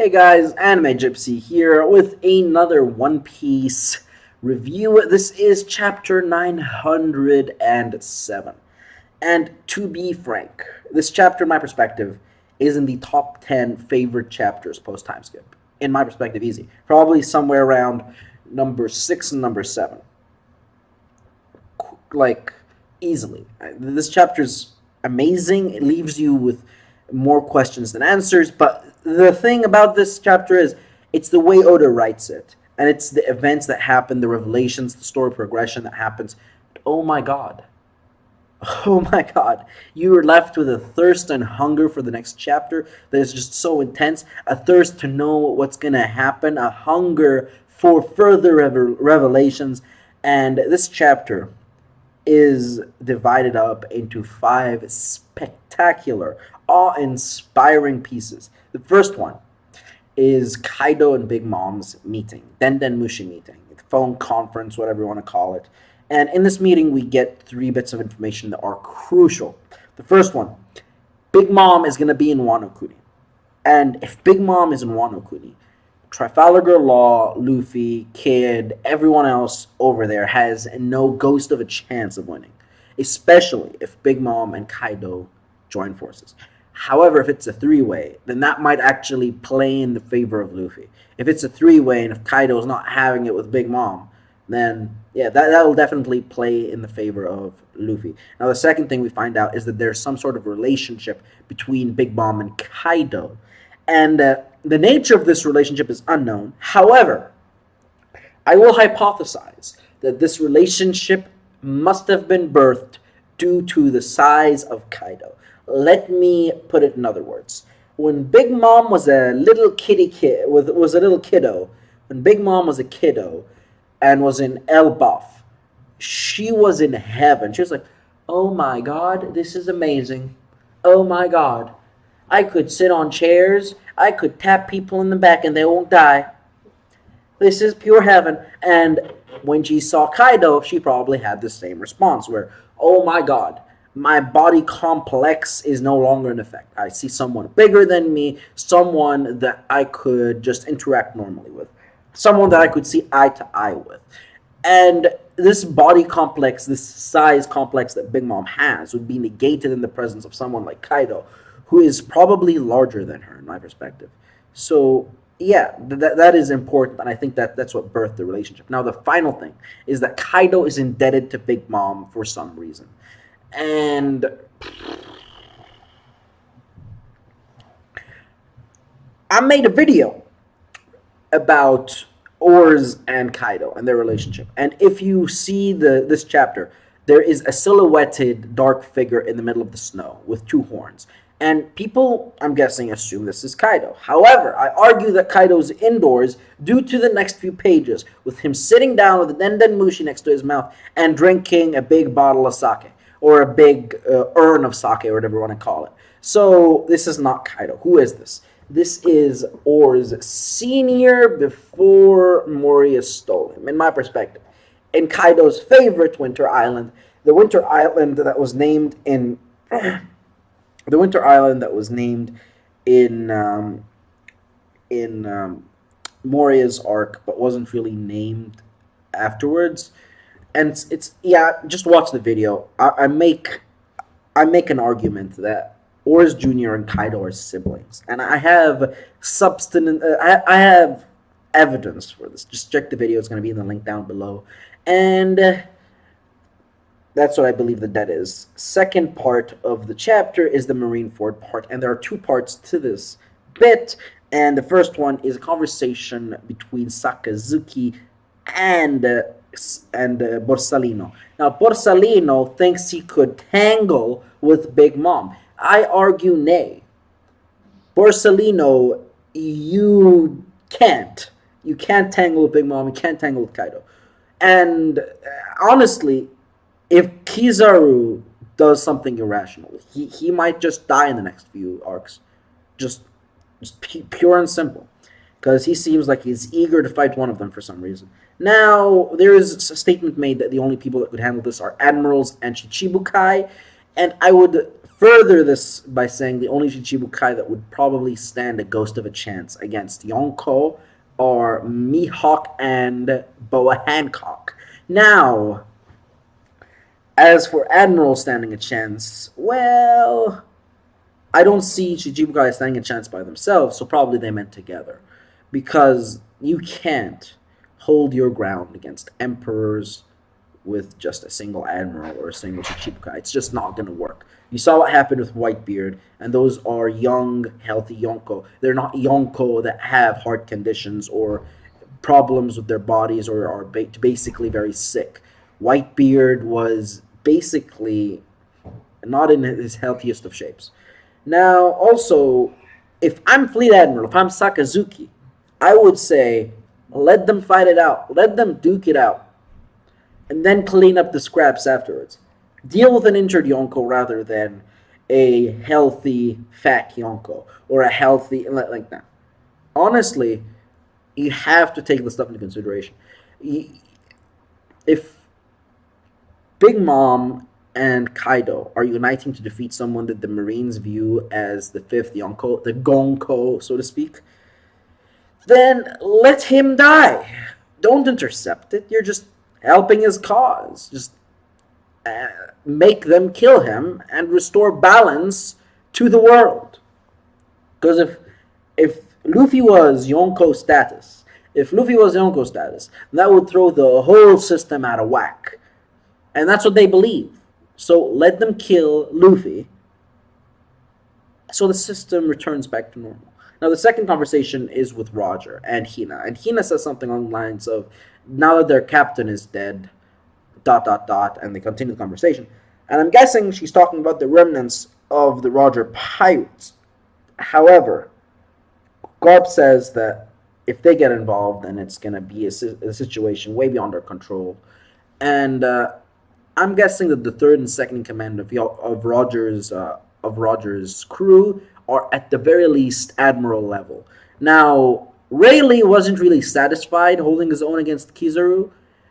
Hey guys, Anime Gypsy here with another One Piece review. This is chapter 907. And to be frank, this chapter, in my perspective, is in the top 10 favorite chapters post time skip. In my perspective, easy. Probably somewhere around number 6 and number 7. Like, easily. This chapter's amazing. It leaves you with more questions than answers, but the thing about this chapter is it's the way Oda writes it, and it's the events that happen, the revelations, the story progression that happens. Oh my god. Oh my god. You are left with a thirst and hunger for the next chapter that is just so intense, a thirst to know what's going to happen, a hunger for further revelations, and this chapter is divided up into 5 spectacular, awe-inspiring pieces. The first one is Kaido and Big Mom's meeting, Denden Mushi meeting, phone conference, whatever you want to call it. And in this meeting, we get 3 bits of information that are crucial. The first one, Big Mom is going to be in Wano Kuni. And if Big Mom is in Wano Kuni, Trafalgar Law, Luffy, Kid, everyone else over there has no ghost of a chance of winning, especially if Big Mom and Kaido join forces. However, if it's a 3-way, then that might actually play in the favor of Luffy. If it's a 3-way and if Kaido is not having it with Big Mom, then yeah, that'll definitely play in the favor of Luffy. Now, the second thing we find out is that there's some sort of relationship between Big Mom and Kaido. And the nature of this relationship is unknown. However, I will hypothesize that this relationship must have been birthed due to the size of Kaido. Let me put it in other words. When Big Mom was a little kiddo, when Big Mom was a kiddo and was in Elbaf, she was in heaven. She was like, "Oh my god, this is amazing. Oh my god. I could sit on chairs, I could tap people in the back and they won't die. This is pure heaven." And when she saw Kaido, she probably had the same response where, "Oh my god, my body complex is no longer in effect. I see someone bigger than me, someone that I could just interact normally with, someone that I could see eye to eye with." And this body complex, this size complex that Big Mom has would be negated in the presence of someone like Kaido, who is probably larger than her, in my perspective. So, yeah, that is important, and I think that's what birthed the relationship. Now, the final thing is that Kaido is indebted to Big Mom for some reason. And I made a video about Oars and Kaido and their relationship. And if you see this chapter, there is a silhouetted dark figure in the middle of the snow with 2 horns. And people, I'm guessing, assume this is Kaido. However, I argue that Kaido's indoors due to the next few pages, with him sitting down with a Denden Mushi next to his mouth and drinking a big bottle of sake, or a big urn of sake, or whatever you want to call it. So this is not Kaido. Who is this? This is Oars Senior before Moria stole him, in my perspective. In Kaido's favorite Winter Island, the Winter Island that was named in the Winter Island that was named in Moria's arc, but wasn't really named afterwards. And it's yeah, just watch the video. I make an argument that Oars Jr. and Kaido are siblings, and I have I have evidence for this. Just check the video; it's going to be in the link down below, and that's what I believe that is. Second part of the chapter is the Marineford part, and there are 2 parts to this bit. And the first one is a conversation between Sakazuki and Borsalino. Now, Borsalino thinks he could tangle with Big Mom. I argue nay. Borsalino, you can't. You can't tangle with Big Mom. You can't tangle with Kaido. And honestly, if Kizaru does something irrational, he might just die in the next few arcs. Just pure and simple. Because he seems like he's eager to fight one of them for some reason. Now, there is a statement made that the only people that could handle this are admirals and Shichibukai, and I would further this by saying the only Shichibukai that would probably stand a ghost of a chance against Yonko are Mihawk and Boa Hancock. Now, as for Admiral standing a chance, well, I don't see Shichibukai standing a chance by themselves, so probably they meant together. Because you can't hold your ground against emperors with just a single admiral or a single Shichibukai. It's just not going to work. You saw what happened with Whitebeard, and those are young, healthy Yonko. They're not Yonko that have heart conditions or problems with their bodies or are basically very sick. Whitebeard was basically not in his healthiest of shapes. Now, also, if I'm Fleet Admiral, if I'm Sakazuki, I would say, let them fight it out. Let them duke it out. And then clean up the scraps afterwards. Deal with an injured Yonko rather than a healthy, fat Yonko. Or a healthy, like that. Honestly, you have to take this stuff into consideration. If Big Mom and Kaido are uniting to defeat someone that the Marines view as the fifth Yonko, the Gonko, so to speak, then let him die. Don't intercept it. You're just helping his cause. Just make them kill him and restore balance to the world. Because if Luffy was Yonko status, that would throw the whole system out of whack. And that's what they believe. So let them kill Luffy so the system returns back to normal. Now, the second conversation is with Roger and Hina. And Hina says something along the lines of, now that their captain is dead, ... and they continue the conversation. And I'm guessing she's talking about the remnants of the Roger pirates. However, Garp says that if they get involved, then it's going to be a situation way beyond our control. And I'm guessing that the third and second in command of Roger's crew are at the very least admiral level. Now, Rayleigh wasn't really satisfied holding his own against Kizaru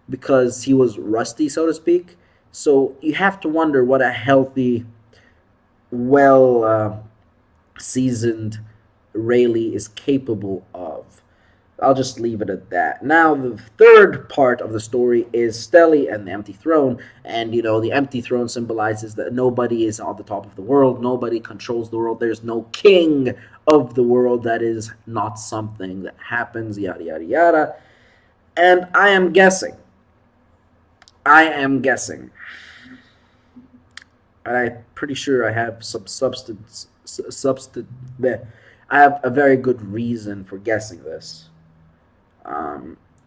because he was rusty, so to speak. So you have to wonder what a healthy, seasoned Rayleigh is capable of. I'll just leave it at that. Now, the third part of the story is Stelly and the Empty Throne. And, the Empty Throne symbolizes that nobody is on the top of the world. Nobody controls the world. There's no king of the world. That is not something that happens, yada, yada, yada. And I am guessing. And I'm pretty sure I have some I have a very good reason for guessing this.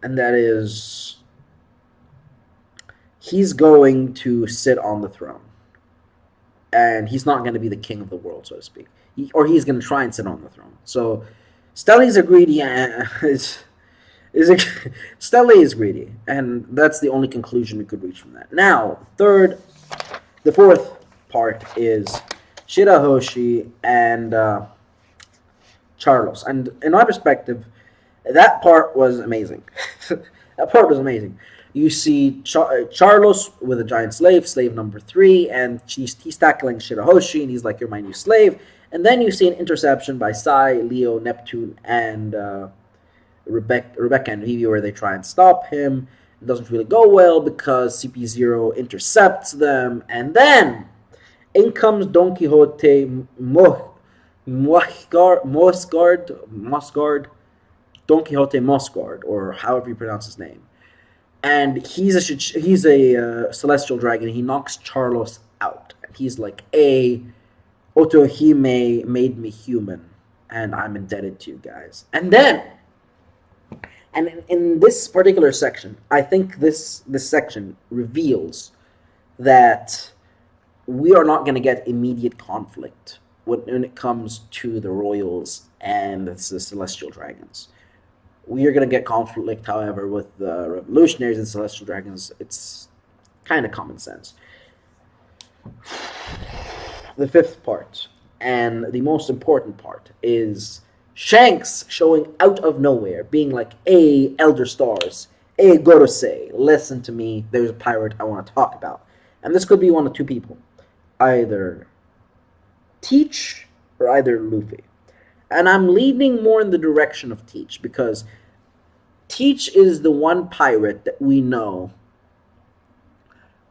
And that is, he's going to sit on the throne. And he's not going to be the king of the world, so to speak. He's going to try and sit on the throne. So, Stelly's a greedy... Stelly is greedy. And that's the only conclusion we could reach from that. Now, the fourth part is Shirahoshi and Charlos. And in my perspective, that part was amazing. You see Charlos with a giant slave number 3, and he's tackling Shirahoshi, and he's like, you're my new slave. And then you see an interception by Sai, Leo, Neptune, and Rebecca and Vivi, where they try and stop him. It doesn't really go well because CP0 intercepts them, and then in comes Don Quixote Mosgard, Don Quixote Mosgard, or however you pronounce his name. And he's a celestial dragon. He knocks Charlos out. And he's like, Otohime made me human, and I'm indebted to you guys. And then, in this particular section, I think this section reveals that we are not going to get immediate conflict when it comes to the royals and the celestial dragons. We are going to get conflict, however, with the revolutionaries and celestial dragons. It's kind of common sense. The fifth part, and the most important part, is Shanks showing out of nowhere, being like, hey, Elder Stars, hey, Gorosei, listen to me, there's a pirate I want to talk about. And this could be one of two people. Either Teach or either Luffy. And I'm leaning more in the direction of Teach, because Teach is the one pirate that we know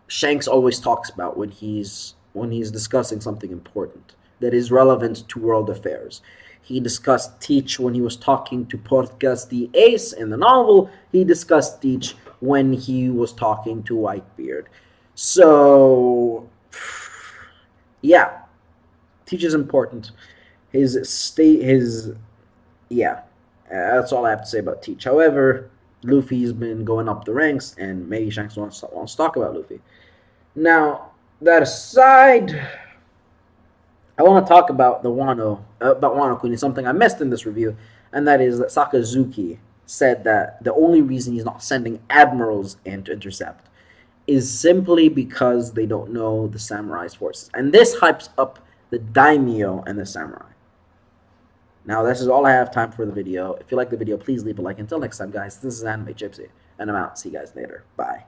Shanks always talks about when he's discussing something important that is relevant to world affairs. He discussed Teach when he was talking to Portgas the Ace in the novel. He discussed Teach when he was talking to Whitebeard. So, yeah, Teach is important. Yeah, that's all I have to say about Teach. However, Luffy's been going up the ranks, and maybe Shanks wants to talk about Luffy. Now, that aside, I want to talk about Wano Kuni, something I missed in this review, and that is that Sakazuki said that the only reason he's not sending admirals in to intercept is simply because they don't know the samurai's forces. And this hypes up the daimyo and the samurai. Now, this is all I have time for the video. If you like the video, please leave a like. Until next time, guys, this is Anime Gypsy, and I'm out. See you guys later. Bye.